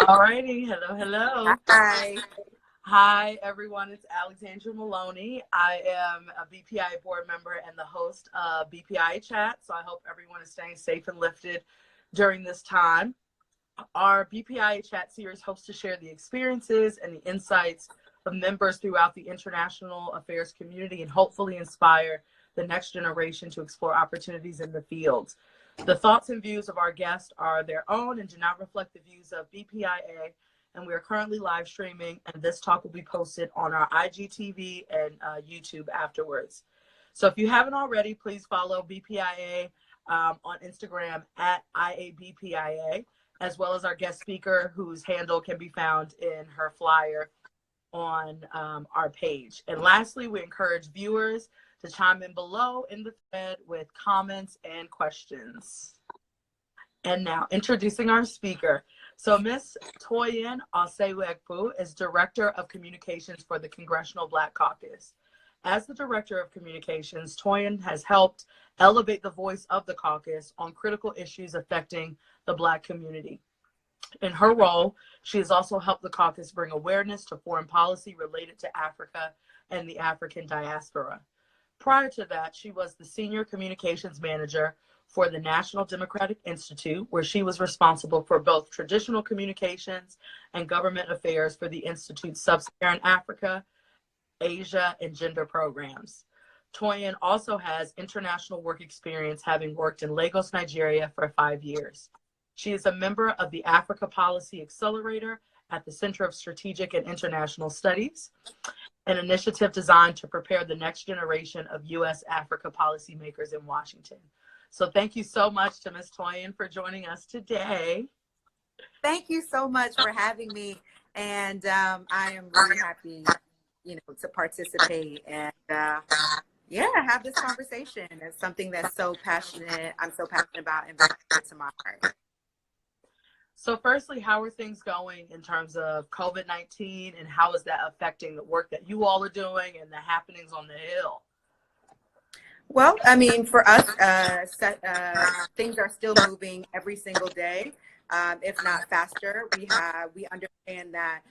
All righty. Hello, hello. Hi. Hi, everyone. It's Alexandra Maloney. I am a BPI board member and the host of BPI Chat. So I hope everyone is staying safe and lifted during this time. Our BPI Chat series hopes to share the experiences and the insights of members throughout the international affairs community and hopefully inspire the next generation to explore opportunities in the field. The thoughts and views of our guests are their own and do not reflect the views of BPIA, and we are currently live streaming, and this talk will be posted on our IGTV and YouTube afterwards. So if you haven't already, please follow BPIA on Instagram at IABPIA, as well as our guest speaker, whose handle can be found in her flyer on our page. And lastly, we encourage viewers to chime in below in the thread with comments and questions. And now, introducing our speaker. So Ms. Toyin Awesu-Uhuegbu is Director of Communications for the Congressional Black Caucus. As the Director of Communications, Toyin has helped elevate the voice of the caucus on critical issues affecting the Black community. In her role, she has also helped the caucus bring awareness to foreign policy related to Africa and the African diaspora. Prior to that, she was the Senior Communications Manager for the National Democratic Institute, where she was responsible for both traditional communications and government affairs for the Institute's Sub-Saharan Africa, Asia, and gender programs. Toyin also has international work experience, having worked in Lagos, Nigeria for 5 years. She is a member of the Africa Policy Accelerator at the Center of Strategic and International Studies, an initiative designed to prepare the next generation of U.S. Africa policymakers in Washington. So thank you so much to Ms. Toyin for joining us today. Thank you so much for having me. And I am really happy, to participate and have this conversation. It's something that's I'm so passionate about and very close to my heart. So firstly, how are things going in terms of COVID-19 and how is that affecting the work that you all are doing and the happenings on the Hill? Well, I mean, for us, things are still moving every single day, if not faster. We understand that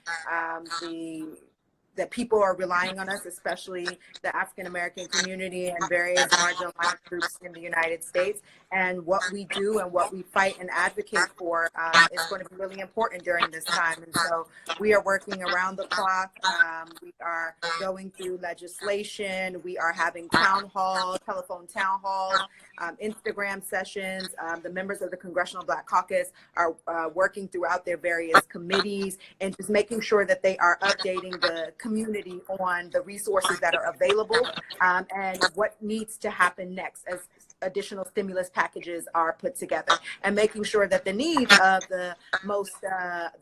that people are relying on us, especially the African American community and various marginalized groups in the United States. And what we do and what we fight and advocate for is going to be really important during this time. And so we are working around the clock. We are going through legislation. We are having town halls, telephone town halls, Instagram sessions. The members of the Congressional Black Caucus are working throughout their various committees and just making sure that they are updating the community on the resources that are available and what needs to happen next as additional stimulus packages are put together, and making sure that the needs of the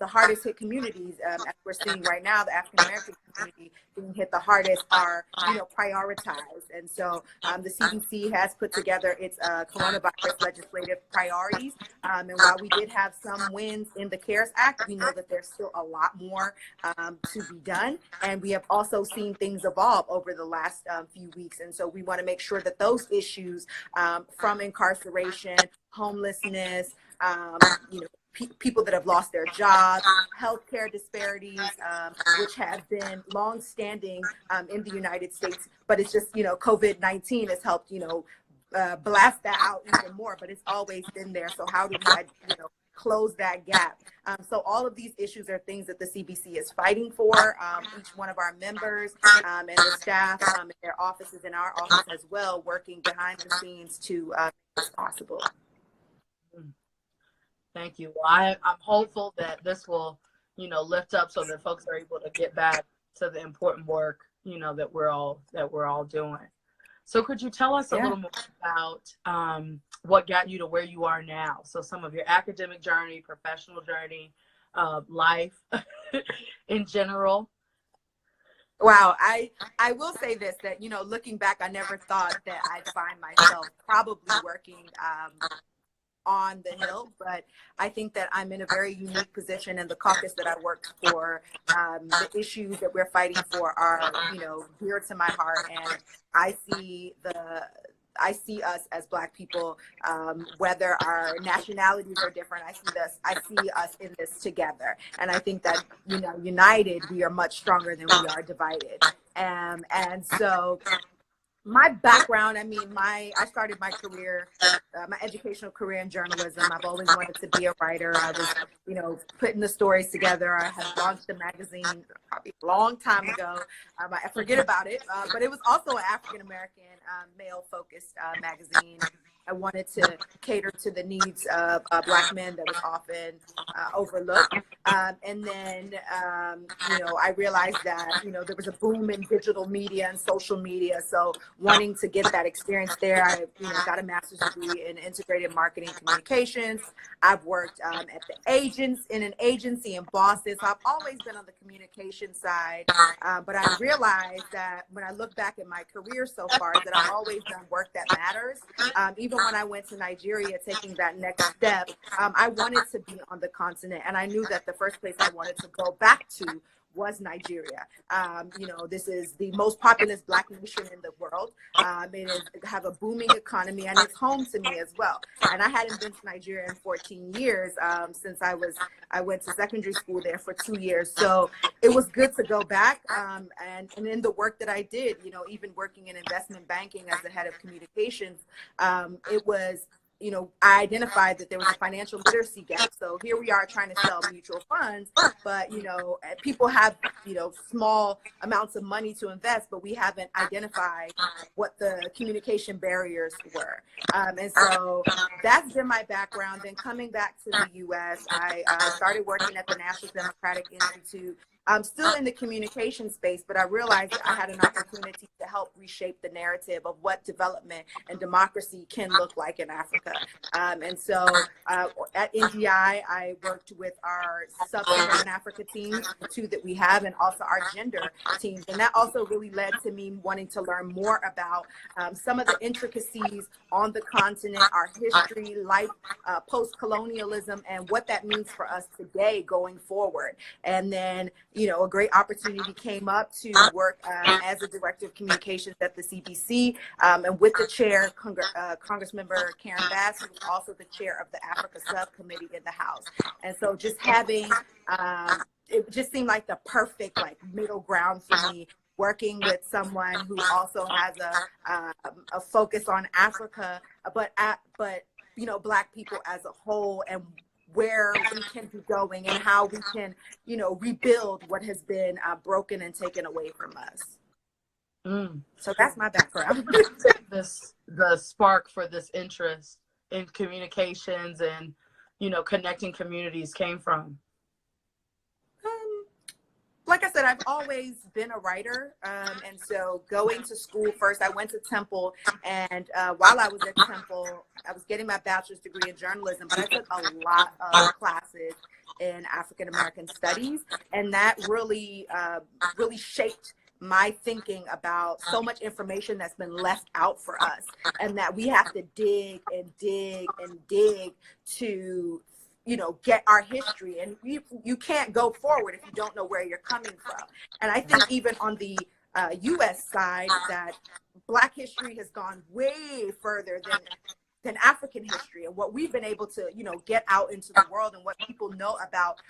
hardest hit communities, as we're seeing right now, the African American community being hit the hardest, are prioritized. And so the CBC has put together its coronavirus legislative priorities. And while we did have some wins in the CARES Act, we know that there's still a lot more to be done. And we have also seen things evolve over the last few weeks. And so we want to make sure that those issues from incarceration, homelessness, people that have lost their jobs, healthcare disparities, which have been long-standing in the United States, but it's just, COVID-19 has helped, blast that out even more, but it's always been there. So how do we, close that gap? So all of these issues are things that the CBC is fighting for. Each one of our members and the staff in their offices, in our office as well, working behind the scenes to make this possible. Thank you. Well, I'm hopeful that this will, lift up so that folks are able to get back to the important work, that we're all doing. So could you tell us a little more about what got you to where you are now? So some of your academic journey, professional journey, life in general. Wow. I will say this, that, looking back, I never thought that I'd find myself probably working on the Hill, but I think that I'm in a very unique position in the caucus that I work for. The issues that we're fighting for are, dear to my heart, and I see I see us as Black people, whether our nationalities are different. I see us in this together, and I think that, you know, united we are much stronger than we are divided. And so my background, I mean, I started my career, my educational career in journalism. I've always wanted to be a writer. I was, you know, putting the stories together. I had launched a magazine probably a long time ago. I forget about it, but it was also an African-American male-focused magazine. I wanted to cater to the needs of Black men that was often overlooked. And then, you know, I realized that, you know, there was a boom in digital media and social media. So wanting to get that experience there, I, you know, got a master's degree in integrated marketing communications. I've worked at in an agency in Boston. So I've always been on the communication side. But I realized that when I look back at my career so far, that I've always done work that matters. Even when I went to Nigeria, taking that next step, I wanted to be on the continent. And I knew that the first place I wanted to go back to was Nigeria. You know, this is the most populous Black nation in the world. It have a booming economy, and it's home to me as well. And I hadn't been to Nigeria in 14 years since I went to secondary school there for 2 years. So it was good to go back. And in the work that I did, you know, even working in investment banking as the head of communications, it was, you know, I identified that there was a financial literacy gap. So here we are trying to sell mutual funds, but, you know, people have, you know, small amounts of money to invest, but we haven't identified what the communication barriers were. And so that's been my background. Then coming back to the U.S., I started working at the National Democratic Institute. I'm still in the communication space, but I realized that I had an opportunity to help reshape the narrative of what development and democracy can look like in Africa. And so at NDI, I worked with our Sub-Saharan Africa teams, the two that we have, and also our gender teams. And that also really led to me wanting to learn more about some of the intricacies on the continent, our history, life, post-colonialism, and what that means for us today going forward. And then, you know, a great opportunity came up to work as a director of communications at the CBC, and with the chair, Congressmember Karen Bass, who was also the chair of the Africa subcommittee in the House. And so just having, it just seemed like the perfect middle ground for me, working with someone who also has a focus on Africa, but you know, Black people as a whole, and where we can be going and how we can, you know, rebuild what has been broken and taken away from us. So that's my background. The spark for this interest in communications and, you know, connecting communities came from? Like I said, I've always been a writer. And so going to school first, I went to Temple. And while I was at Temple, I was getting my bachelor's degree in journalism, but I took a lot of classes in African American studies. And that really, really shaped my thinking about so much information that's been left out for us, and that we have to dig and dig and dig to, you know, get our history. And you can't go forward if you don't know where you're coming from. And I think even on the U.S. side, that Black history has gone way further than African history, and what we've been able to, you know, get out into the world, and what people know about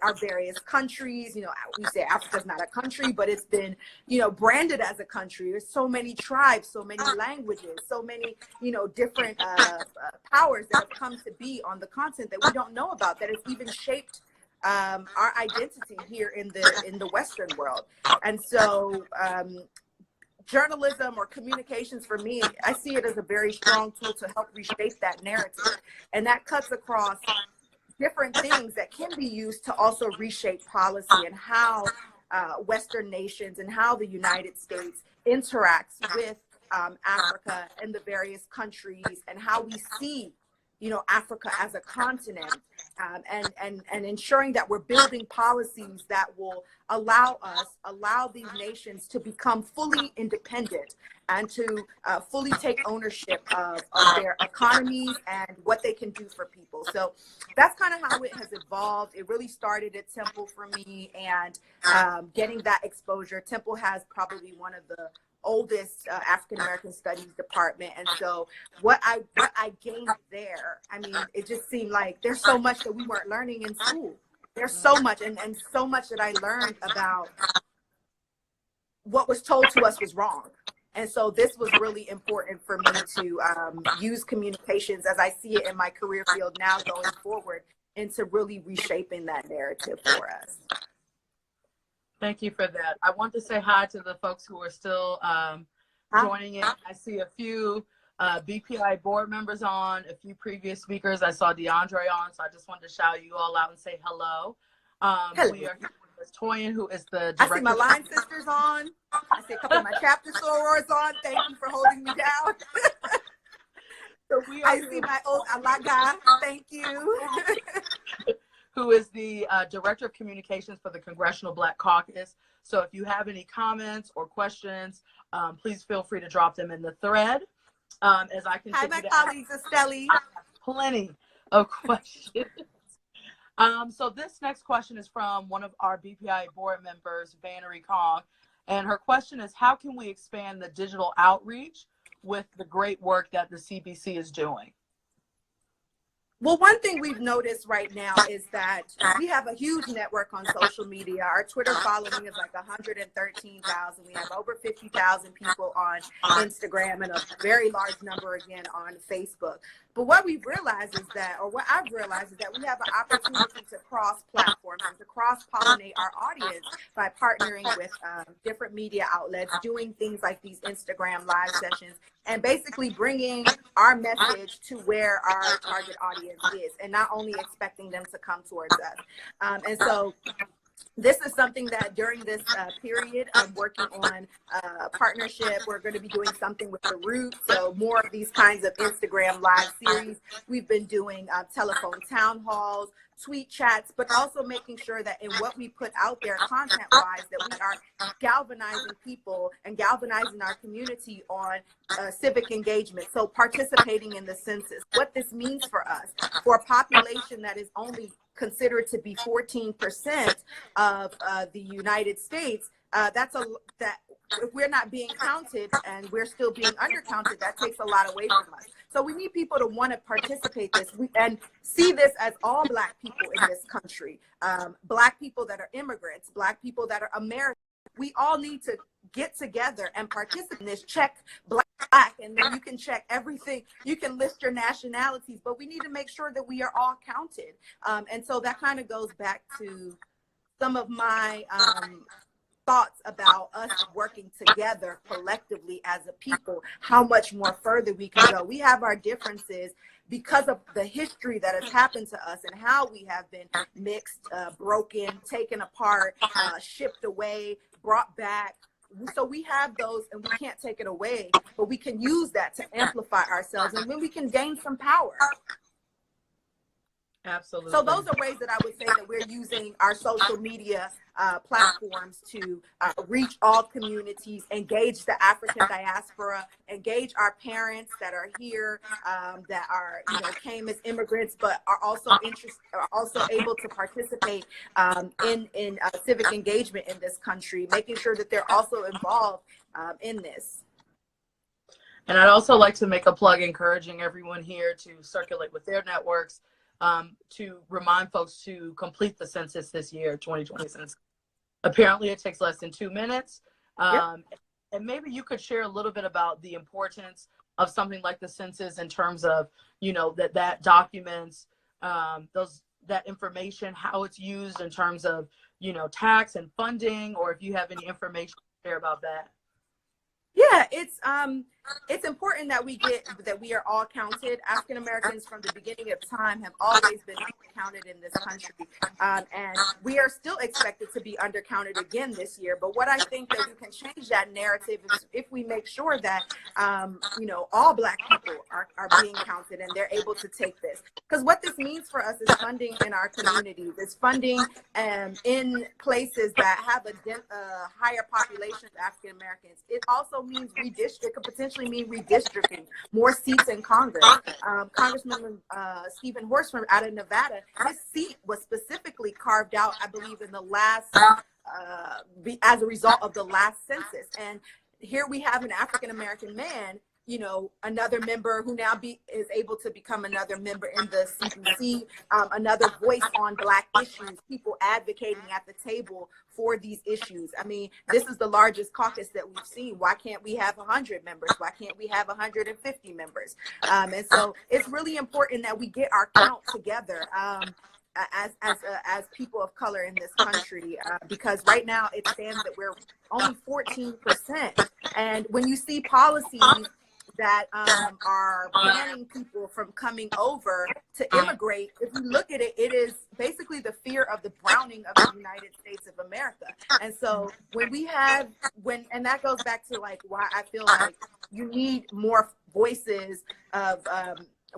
our various countries. You know, we say Africa's not a country, but it's been, you know, branded as a country. There's so many tribes, so many languages, so many, you know, different powers that have come to be on the continent that we don't know about, that has even shaped our identity here in the Western world. And so journalism or communications, for me, I see it as a very strong tool to help reshape that narrative. And that cuts across different things that can be used to also reshape policy, and how Western nations and how the United States interacts with Africa and the various countries, and how we see, you know, Africa as a continent, and ensuring that we're building policies that will allow these nations to become fully independent, and to fully take ownership of their economies and what they can do for people. So that's kind of how it has evolved. It really started at Temple for me, and getting that exposure. Temple has probably one of the oldest African American Studies department, and so what I gained there, I mean, it just seemed like there's so much that we weren't learning in school. There's so much, and so much that I learned about what was told to us was wrong. And so this was really important for me to use communications as I see it in my career field now going forward, into really reshaping that narrative for us. Thank you for that. I want to say hi to the folks who are still joining in. I see a few BPI board members on, a few previous speakers. I saw DeAndre on, so I just wanted to shout you all out and say hello. Hello. We are here with Toyin, who is the director. I see my line sisters on. I see a couple of my chapter sorors on. Thank you for holding me down. So I see my old Alaga. Thank you. Who is the Director of Communications for the Congressional Black Caucus. So if you have any comments or questions, please feel free to drop them in the thread. As I continue. Hi, my colleagues, Estelle. Plenty of questions. So this next question is from one of our BPI board members, Vannery Kong. And her question is, how can we expand the digital outreach with the great work that the CBC is doing? Well, one thing we've noticed right now is that we have a huge network on social media. Our Twitter following is like 113,000. We have over 50,000 people on Instagram and a very large number again on Facebook. But what we've realized is that, or what I've realized is that we have an opportunity to cross platforms and to cross-pollinate our audience by partnering with different media outlets, doing things like these Instagram live sessions, and basically bringing our message to where our target audience is, and not only expecting them to come towards us. And so this is something that during this period I'm working on partnership. We're going to be doing something with The Root, so more of these kinds of Instagram live series. We've been doing telephone town halls, tweet chats, but also making sure that in what we put out there content-wise, that we are galvanizing people and galvanizing our community on civic engagement. So participating in the census, what this means for us, for a population that is only considered to be 14% of the United States, that if we're not being counted and we're still being undercounted, that takes a lot away from us. So we need people to want to participate and see this as all Black people in this country, Black people that are immigrants, Black people that are Americans. We all need to get together and participate in this. Check Black, and then you can check everything. You can list your nationalities, but we need to make sure that we are all counted. And so that kind of goes back to some of my thoughts about us working together collectively as a people, how much more further we can go. We have our differences because of the history that has happened to us and how we have been mixed, broken, taken apart, shipped away, brought back. So we have those and we can't take it away, but we can use that to amplify ourselves, and then we can gain some power. Absolutely. So those are ways that I would say that we're using our social media platforms to reach all communities, engage the African diaspora, engage our parents that are here, that are, came as immigrants, but are also able to participate in civic engagement in this country, making sure that they're also involved in this. And I'd also like to make a plug, encouraging everyone here to circulate with their networks, to remind folks to complete the census this year, 2020 census. Apparently it takes less than 2 minutes. Yep. And maybe you could share a little bit about the importance of something like the census in terms of, that documents that information, how it's used in terms of, tax and funding, or if you have any information to share about that. Yeah, it's important that we are all counted. African Americans from the beginning of time have always been counted in this country, and we are still expected to be undercounted again this year. But what I think that we can change that narrative is if we make sure that all Black people are being counted and they're able to take this. Because what this means for us is funding in our communities, is funding in places that have a higher population of African Americans. It also means it could potentially mean redistricting, more seats in Congress. Congressman Stephen Horstman out of Nevada, his seat was specifically carved out, I believe, in the last, as a result of the last census. And here we have an African American man, you know, another member who now is able to become another member in the CBC, another voice on Black issues, people advocating at the table for these issues. I mean, this is the largest caucus that we've seen. Why can't we have 100 members? Why can't we have 150 members? And so it's really important that we get our count together. As people of color in this country, because right now it stands that we're only 14%. And when you see policies that are banning people from coming over to immigrate, if you look at it, it is basically the fear of the browning of the United States of America. And so and that goes back to like why I feel like you need more voices of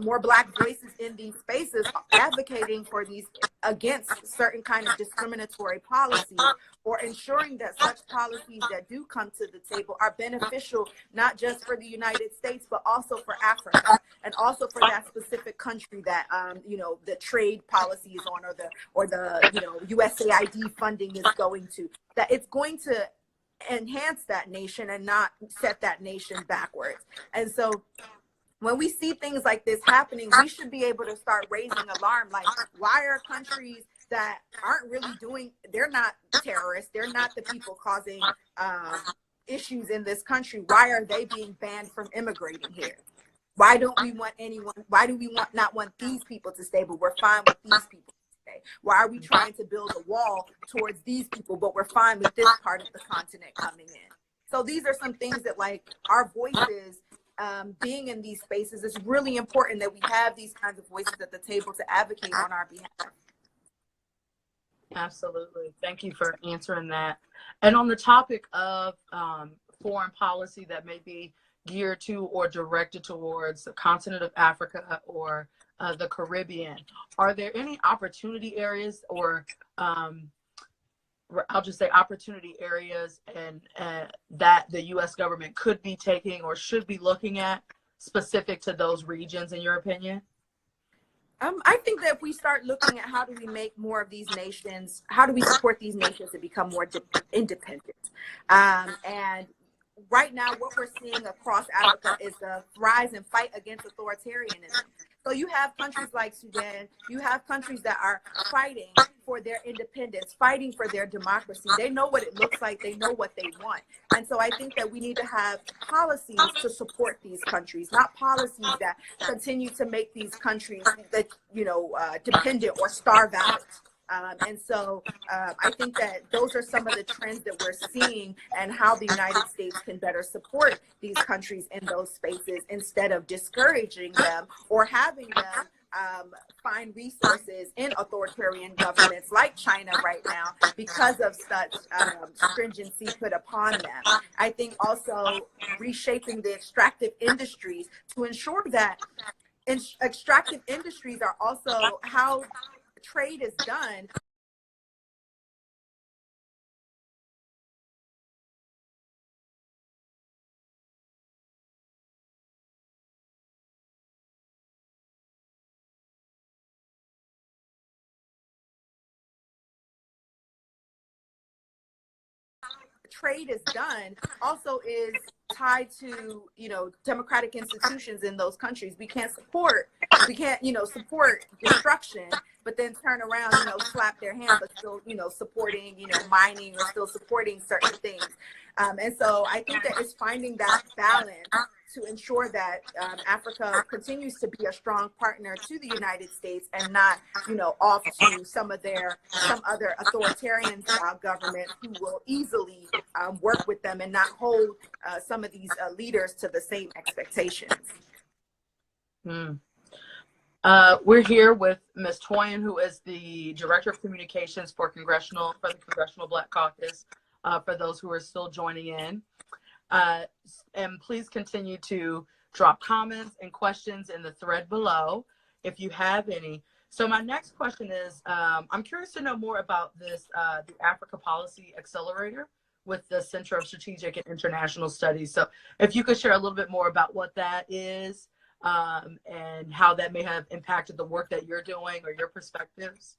more Black voices in these spaces advocating for these against certain kind of discriminatory policies, or ensuring that such policies that do come to the table are beneficial not just for the United States but also for Africa, and also for that specific country that you know, the trade policy is on, or the you know, USAID funding is going to, that it's going to enhance that nation and not set that nation backwards. And so when we see things like this happening, we should be able to start raising alarm. Like, why are countries that aren't really they're not terrorists, they're not the people causing issues in this country, why are they being banned from immigrating here? Why don't we want anyone, why do we not want these people to stay, but we're fine with these people to stay? Why are we trying to build a wall towards these people, but we're fine with this part of the continent coming in? So these are some things that, like, our voices, being in these spaces, is really important that we have these kinds of voices at the table to advocate on our behalf. Absolutely. Thank you for answering that. And on the topic of foreign policy that may be geared to or directed towards the continent of Africa or the Caribbean, are there any opportunity areas, or I'll just say opportunity areas, and that the U.S. government could be taking or should be looking at specific to those regions, in your opinion? I think that if we start looking at how do we make more of these nations, how do we support these nations to become more independent? And right now, what we're seeing across Africa is the rise and fight against authoritarianism. So you have countries like Sudan, you have countries that are fighting for their independence, fighting for their democracy. They know what it looks like, they know what they want. And so I think that we need to have policies to support these countries, not policies that continue to make these countries that, you know, dependent or starve out. And so I think that those are some of the trends that we're seeing, and how the United States can better support these countries in those spaces instead of discouraging them or having them find resources in authoritarian governments like China right now because of such stringency put upon them. I think also reshaping the extractive industries to ensure that extractive industries are also how trade is done. Trade is done also is tied to, you know, democratic institutions in those countries. We can't, you know, support destruction, but then turn around, you know, slap their hand, but still, you know, supporting, you know, mining, or still supporting certain things. And so I think that it's finding that balance to ensure that Africa continues to be a strong partner to the United States, and not, you know, off to some other authoritarian governments who will easily work with them and not hold some of these leaders to the same expectations. We're here with Ms. Toyin, who is the Director of Communications for the Congressional Black Caucus, for those who are still joining in. And please continue to drop comments and questions in the thread below if you have any. So my next question is, I'm curious to know more about this, the Africa Policy Accelerator with the Center of Strategic and International Studies. So if you could share a little bit more about what that is, and how that may have impacted the work that you're doing or your perspectives.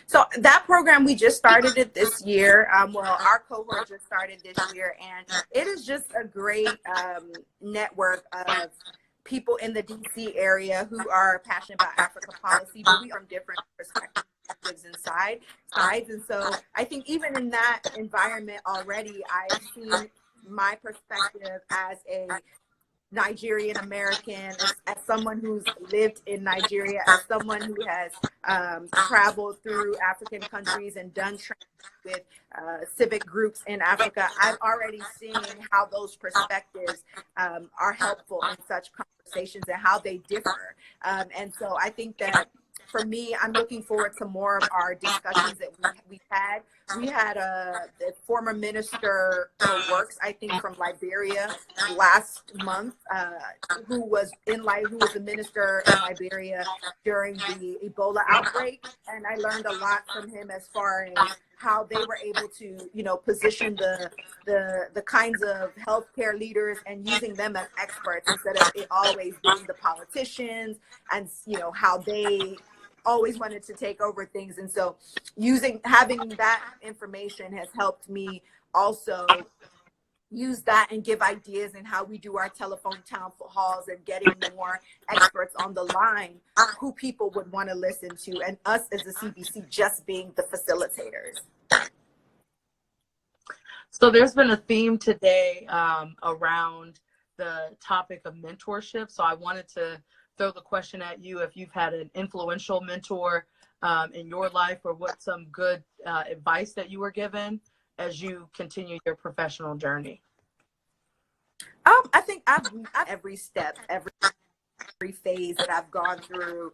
So that program, we just started it this year. Well, our cohort just started this year, and it is just a great network of people in the DC area who are passionate about Africa policy, but we are from different perspectives and sides. And so I think even in that environment already, I've seen my perspective as a Nigerian American, as someone who's lived in Nigeria, as someone who has traveled through African countries and done training with civic groups in Africa. I'm already seeing how those perspectives are helpful in such conversations and how they differ. And so I think that for me, I'm looking forward to more of our discussions that we've had. We had the former minister for works, I think, from Liberia last month, who was the minister in Liberia during the Ebola outbreak, and I learned a lot from him as far as how they were able to, position the kinds of healthcare leaders and using them as experts instead of it always being the politicians, and how they always wanted to take over things. And so having that information has helped me also use that and give ideas in how we do our telephone town halls and getting more experts on the line who people would want to listen to, and us as the CBC just being the facilitators. So there's been a theme today around the topic of mentorship. So I wanted to throw the question at you if you've had an influential mentor in your life, or what some good advice that you were given as you continue your professional journey. I think I've every step, every phase that I've gone through,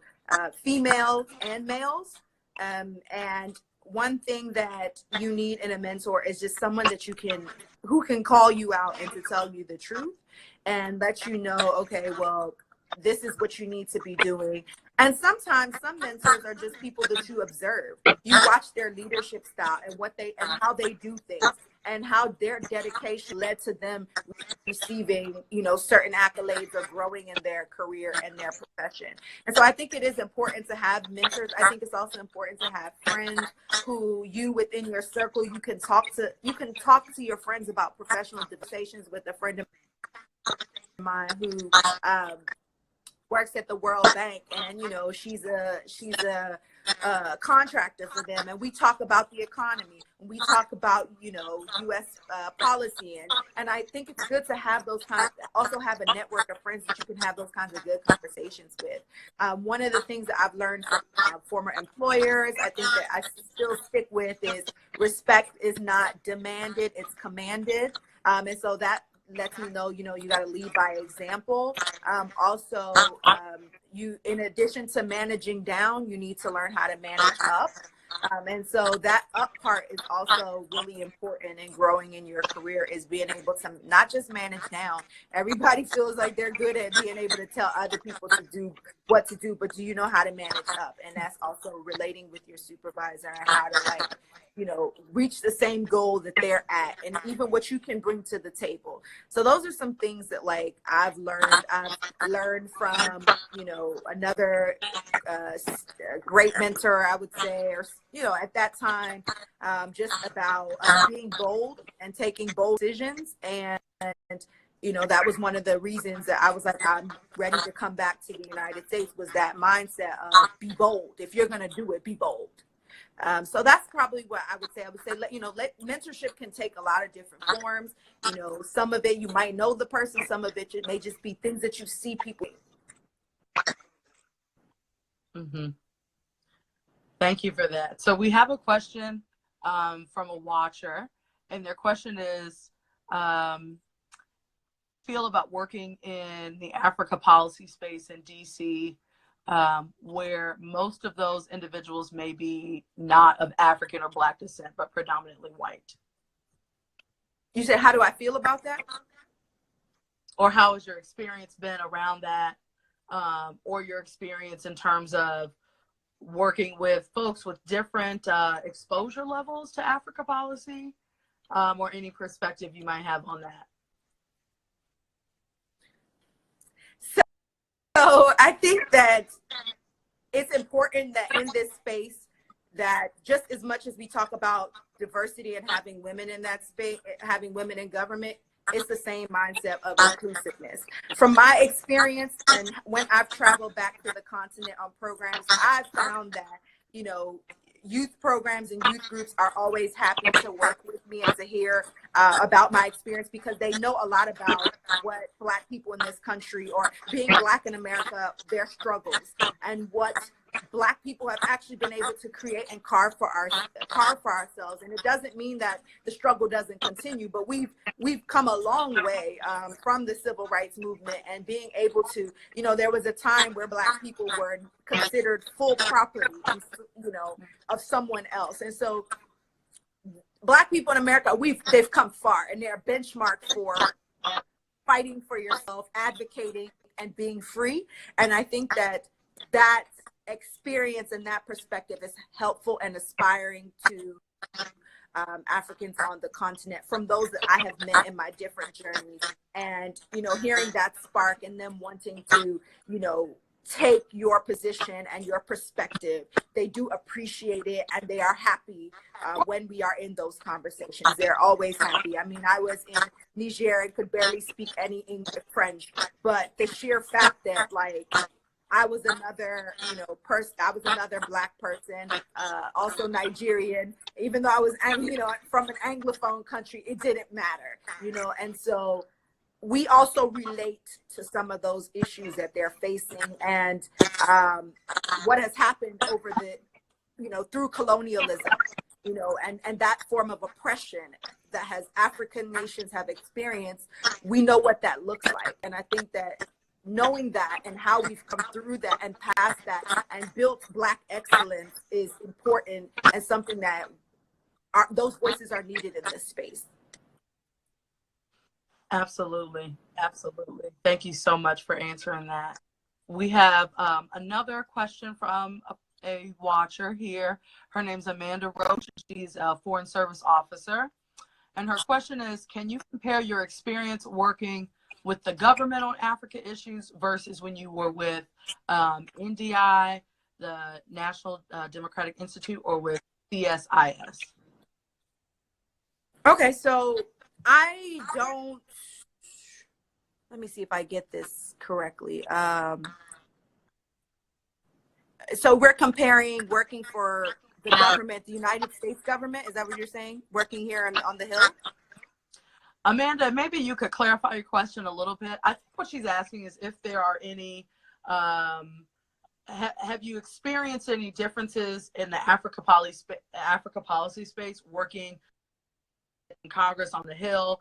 females and males. And one thing that you need in a mentor is just someone that who can call you out and to tell you the truth and let you know, okay, well, this is what you need to be doing. And sometimes some mentors are just people that you observe. You watch their leadership style and how they do things, and how their dedication led to them receiving, certain accolades or growing in their career and their profession. And so I think it is important to have mentors. I think it's also important to have friends who within your circle, you can talk to your friends about professional conversations. With a friend of mine who works at the World Bank, and she's a contractor for them, and we talk about the economy, and we talk about U.S. policy, and I think it's good to have also have a network of friends that you can have those kinds of good conversations with. One of the things that I've learned from former employers, I think that I still stick with, is respect is not demanded, it's commanded, and so that lets me know, you got to lead by example. Also, in addition to managing down, you need to learn how to manage up. And so that up part is also really important in growing in your career, is being able to not just manage down. Everybody feels like they're good at being able to tell other people to do what to do, but do you know how to manage up? And that's also relating with your supervisor and how to reach the same goal that they're at, and even what you can bring to the table. So those are some things that I've learned from, another great mentor, I would say, or, at that time, just about being bold and taking bold decisions. And that was one of the reasons that I was like, I'm ready to come back to the United States, was that mindset of be bold. If you're going to do it, be bold. So that's probably what I would say. I would say, mentorship can take a lot of different forms. Some of it you might know the person, some of it may just be things that you see people. Mm-hmm. Thank you for that. So we have a question from a watcher, and their question is, feel about working in the Africa policy space in DC, where most of those individuals may be not of African or Black descent, but predominantly white. You said, how do I feel about that? Or how has your experience been around that, or your experience in terms of working with folks with different exposure levels to Africa policy, or any perspective you might have on that? So I think that it's important that in this space that just as much as we talk about diversity and having women in that space, having women in government, it's the same mindset of inclusiveness. From my experience and when I've traveled back to the continent on programs, I've found that, you know, youth programs and youth groups are always happy to work with me and to hear about my experience, because they know a lot about what Black people in this country, or being Black in America, their struggles, and what Black people have actually been able to create and carve for ourselves. And it doesn't mean that the struggle doesn't continue, but we've come a long way from the civil rights movement, and being able to, you know, there was a time where Black people were considered full property, you know, of someone else. And so Black people in America, they've come far, and they're benchmarked for fighting for yourself, advocating, and being free. And I think that experience and that perspective is helpful and aspiring to Africans on the continent, from those that I have met in my different journeys. And, you know, hearing that spark and them wanting to, you know, take your position and your perspective, they do appreciate it, and they are happy when we are in those conversations. They're always happy. I mean, I was in Niger and could barely speak any English, French, but the sheer fact that, like, I was another, you know, I was another Black person, also Nigerian, even though I was, you know, from an Anglophone country, it didn't matter, you know. And so we also relate to some of those issues that they're facing, and what has happened over the, you know, through colonialism, you know, and that form of oppression that has African nations have experienced. We know what that looks like. And I think that knowing that and how we've come through that and past that and built Black excellence is important, and something that those voices are needed in this space. Absolutely. Absolutely. Thank you so much for answering that. We have another question from a watcher here. Her name's Amanda Roach. She's a Foreign Service officer. And her question is, can you compare your experience working with the government on Africa issues versus when you were with NDI, the National Democratic Institute, or with CSIS? Okay, so I don't, let me see if I get this correctly. So we're comparing working for the government, the United States government. Is that what you're saying? Working here on the Hill? Amanda, maybe you could clarify your question a little bit. I think what she's asking is if there are any, have you experienced any differences in the Africa policy space working in Congress on the Hill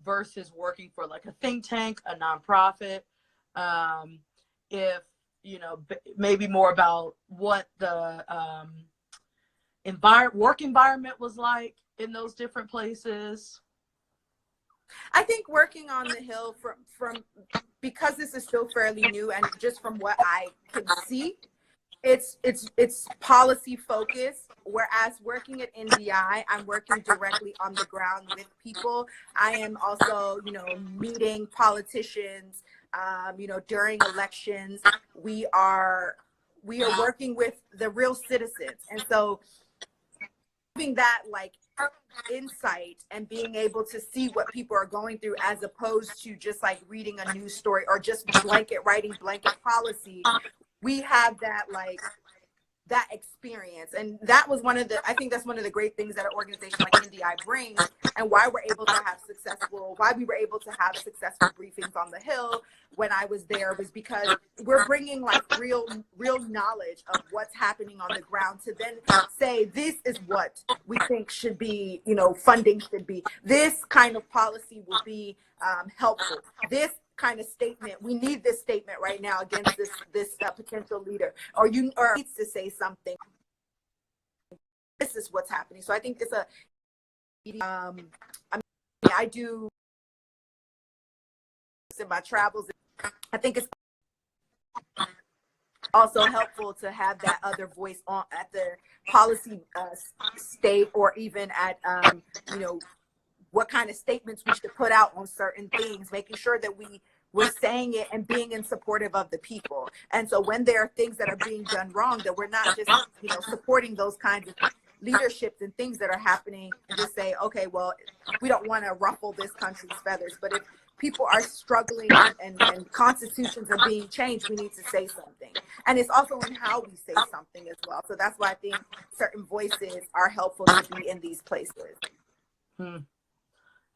versus working for like a think tank, a nonprofit? If, you know, maybe more about what the work environment was like in those different places. I think working on the Hill from because this is still fairly new, and just from what I can see, it's policy focused. Whereas working at NDI, I'm working directly on the ground with people. I am also, you know, meeting politicians. You know, during elections, we are working with the real citizens, and so having that like insight and being able to see what people are going through, as opposed to just like reading a news story or just writing blanket policy, we have that like that experience. And that was I think that's one of the great things that an organization like NDI brings, and why we were able to have successful briefings on the Hill when I was there, was because we're bringing like real knowledge of what's happening on the ground, to then say, this is what we think should be, you know, funding should be. This kind of policy will be helpful. This kind of statement, we need this statement right now against this potential leader, or needs to say something. This is what's happening. So I think it's I do in my travels. I think it's also helpful to have that other voice on at the policy state, or even at you know, what kind of statements we should put out on certain things, making sure that we're saying it and being in supportive of the people. And so when there are things that are being done wrong, that we're not just, you know, supporting those kinds of leaderships and things that are happening and just say, okay, well, we don't want to ruffle this country's feathers. But if people are struggling and constitutions are being changed, we need to say something. And it's also in how we say something as well. So that's why I think certain voices are helpful to be in these places.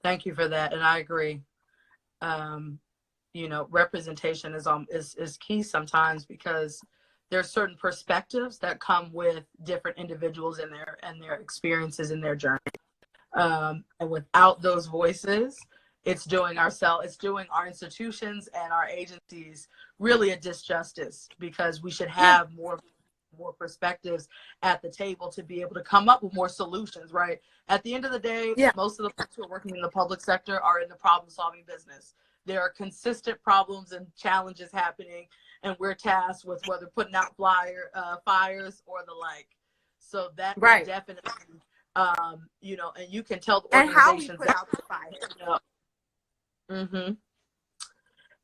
Thank you for that. And I agree. You know, representation is key sometimes, because there's certain perspectives that come with different individuals and their experiences in their journey. And without those voices, it's doing our institutions and our agencies really a disjustice, because we should have more perspectives at the table to be able to come up with more solutions, right? At the end of the day, most of the folks who are working in the public sector are in the problem-solving business. There are consistent problems and challenges happening, and we're tasked with whether putting out fires or the like. So that is definitely, you know, and you can tell the organizations and how we put out the fire.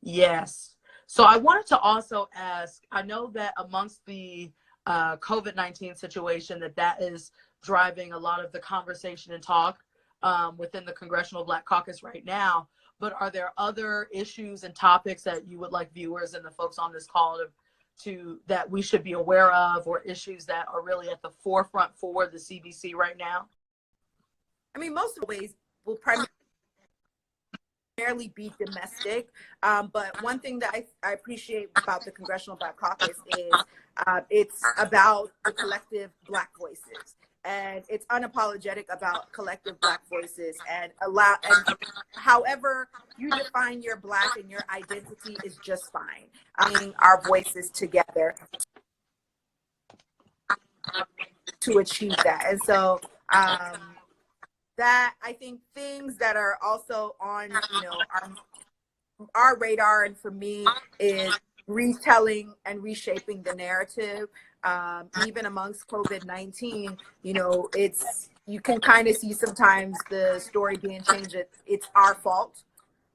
Yes. So I wanted to also ask, I know that amongst the COVID-19 situation, that is driving a lot of the conversation and talk within the Congressional Black Caucus right now. But are there other issues and topics that you would like viewers and the folks on this call to that we should be aware of, or issues that are really at the forefront for the CBC right now? I mean, most of the ways will primarily be domestic. But one thing that I appreciate about the Congressional Black Caucus is it's about the collective Black voices. And it's unapologetic about collective Black voices, and however you define your Black and your identity is just fine. I mean, our voices together to achieve that. And so that, I think, things that are also on, you know, our radar, and for me, is retelling and reshaping the narrative. Even amongst COVID-19, you know, you can kind of see sometimes the story being changed. It's our fault,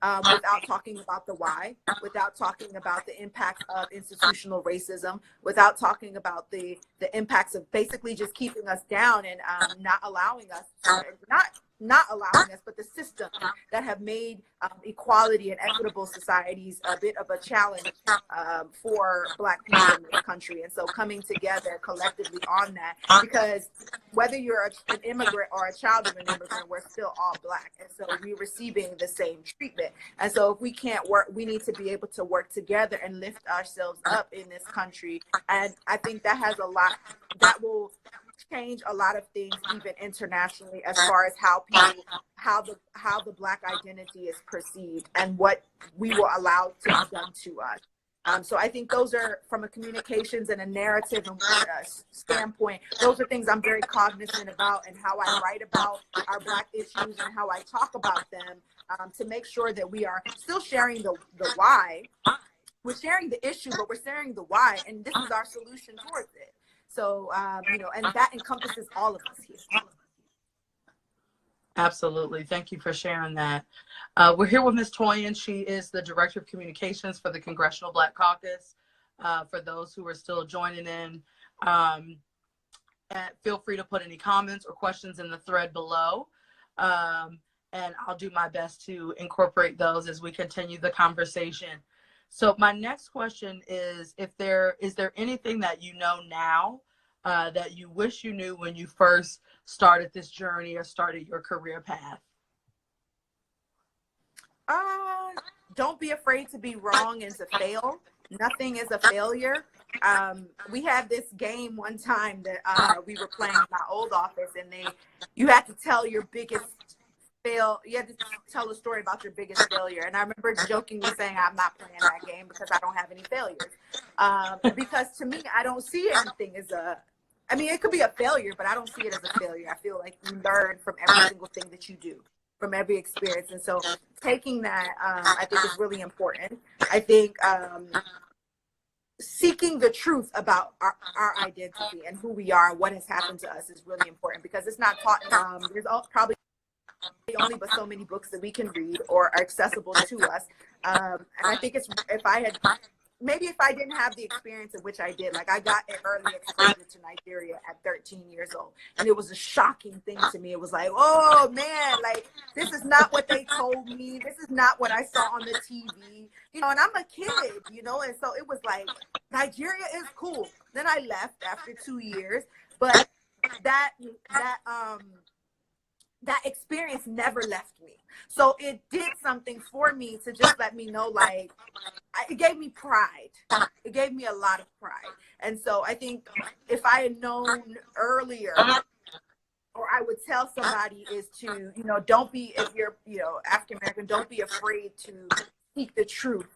without talking about the why, without talking about the impacts of institutional racism, without talking about the impacts of basically just keeping us down and not allowing us, but the systems that have made equality and equitable societies a bit of a challenge for Black people in this country. And so coming together collectively on that, because whether you're an immigrant or a child of an immigrant, we're still all Black. And so we're receiving the same treatment. And so if we can't work, we need to be able to work together and lift ourselves up in this country. And I think that has a lot, that will change a lot of things, even internationally, as far as how the Black identity is perceived and what we will allow to be done to us. So I think those are, from a communications and a narrative and standpoint, those are things I'm very cognizant about, and how I write about our Black issues and how I talk about them, to make sure that we are still sharing the why. We're sharing the issue, but we're sharing the why, and this is our solution towards it. So, you know, and that encompasses all of us here. Absolutely. Thank you for sharing that. We're here with Ms. Toyin. She is the Director of Communications for the Congressional Black Caucus. For those who are still joining in, feel free to put any comments or questions in the thread below. And I'll do my best to incorporate those as we continue the conversation. So my next question is, is there anything that you know now that you wish you knew when you first started this journey or started your career path? Don't be afraid to be wrong and to fail. Nothing is a failure. We had this game one time that we were playing in my old office, and you had to tell your biggest you had to tell a story about your biggest failure. And I remember jokingly saying, I'm not playing that game because I don't have any failures. Because to me, I don't see anything as I mean, it could be a failure, but I don't see it as a failure. I feel like you learn from every single thing that you do, from every experience. And so taking that, I think, is really important. I think seeking the truth about our identity and who we are and what has happened to us is really important, because it's not taught. There's probably only but so many books that we can read or are accessible to us. And I think maybe if I didn't have the experience of which I did, like I got an early exposure to Nigeria at 13 years old. And it was a shocking thing to me. It was like, oh man, like this is not what they told me. This is not what I saw on the TV, and I'm a kid, and so it was like, Nigeria is cool. Then I left after 2 years, but that experience never left me. So it did something for me to just let me know, like, it gave me pride. It gave me a lot of pride. And so I think if I had known earlier, or I would tell somebody, is to, don't be, if you're, African American, don't be afraid to speak the truth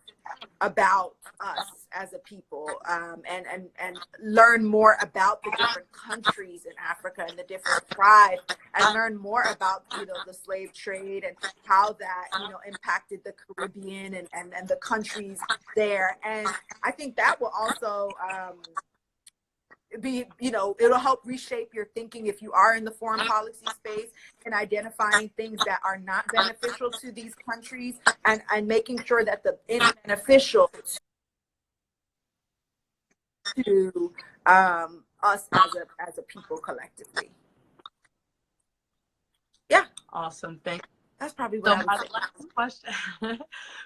about us as a people, and learn more about the different countries in Africa and the different tribes, and learn more about the slave trade and how that impacted the Caribbean and the countries there. And I think that will also be, it'll help reshape your thinking if you are in the foreign policy space, and identifying things that are not beneficial to these countries, and making sure that it's beneficial to us as a people collectively. Yeah. Awesome. Thank you. That's probably what I would say. Last question.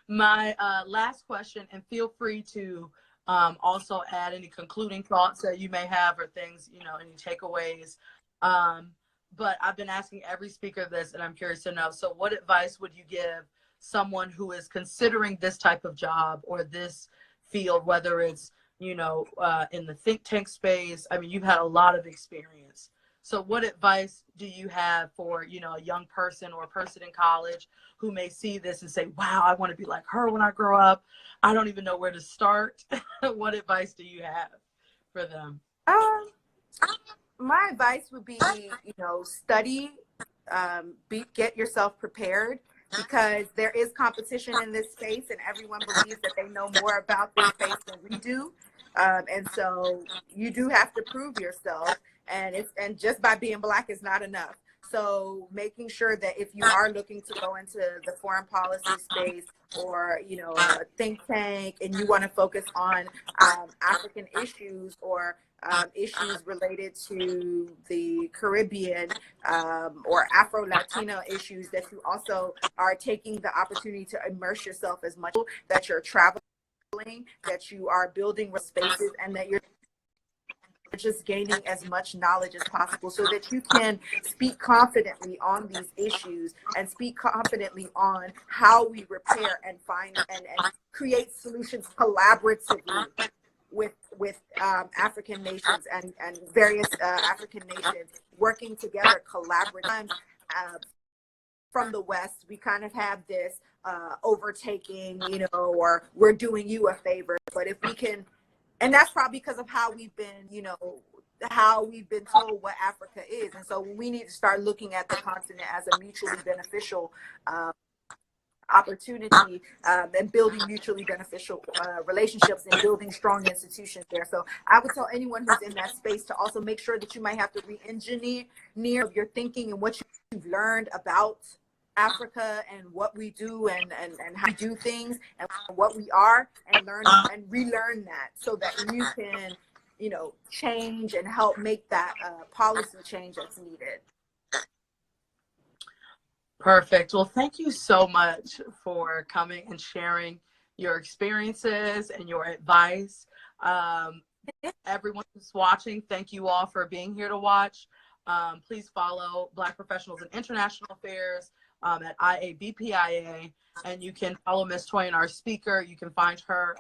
My last question, and feel free to also add any concluding thoughts that you may have, or things, any takeaways. But I've been asking every speaker this, and I'm curious to know. So what advice would you give someone who is considering this type of job or this field, whether it's, in the think tank space? I mean, you've had a lot of experience. So what advice do you have for, a young person or a person in college who may see this and say, wow, I want to be like her when I grow up. I don't even know where to start. What advice do you have for them? My advice would be, study, get yourself prepared, because there is competition in this space, and everyone believes that they know more about this space than we do. And so you do have to prove yourself, and just by being Black is not enough. So making sure that if you are looking to go into the foreign policy space, or a think tank, and you want to focus on African issues, or issues related to the Caribbean, or Afro-Latino issues, that you also are taking the opportunity to immerse yourself as much, that you're traveling, that you are building spaces, and that you're just gaining as much knowledge as possible, so that you can speak confidently on these issues, and speak confidently on how we repair and find and create solutions collaboratively with African nations and various African nations working together collaboratively. From the West, we kind of have this overtaking, or we're doing you a favor. But if we can, and that's probably because of how we've been, how we've been told what Africa is. And so we need to start looking at the continent as a mutually beneficial opportunity, and building mutually beneficial relationships, and building strong institutions there. So I would tell anyone who's in that space to also make sure that you might have to re-engineer your thinking and what you've learned about Africa, and what we do, and how we do things, and what we are, and learn and relearn that, so that you can, change and help make that policy change that's needed. Perfect. Well, thank you so much for coming and sharing your experiences and your advice. Everyone who's watching, thank you all for being here to watch. Please follow Black Professionals in International Affairs at IABPIA, and you can follow Ms. Toyin, our speaker. You can find her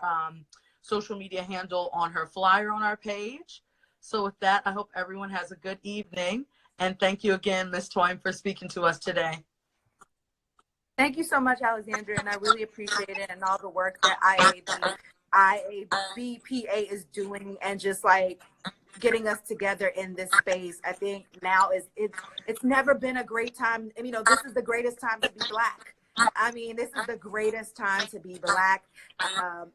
social media handle on her flyer on our page. So with that, I hope everyone has a good evening, and thank you again, Ms. Toyin, for speaking to us today. Thank you so much, Alexandra, and I really appreciate it, and all the work that IABPA is doing, and just like getting us together in this space. I think now it's never been a great time. This is the greatest time to be Black. I mean, this is the greatest time to be Black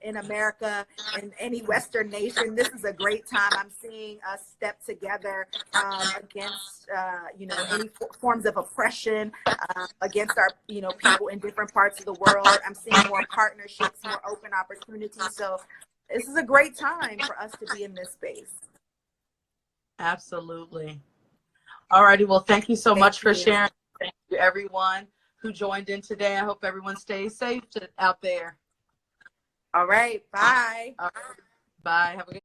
in America, in any Western nation. This is a great time. I'm seeing us step together against, any forms of oppression against our, people in different parts of the world. I'm seeing more partnerships, more open opportunities. So this is a great time for us to be in this space. Absolutely. All righty. Well, thank you so much for sharing. Thank you, everyone who joined in today. I hope everyone stays safe out there. All right. Bye. All right. Bye. Have a good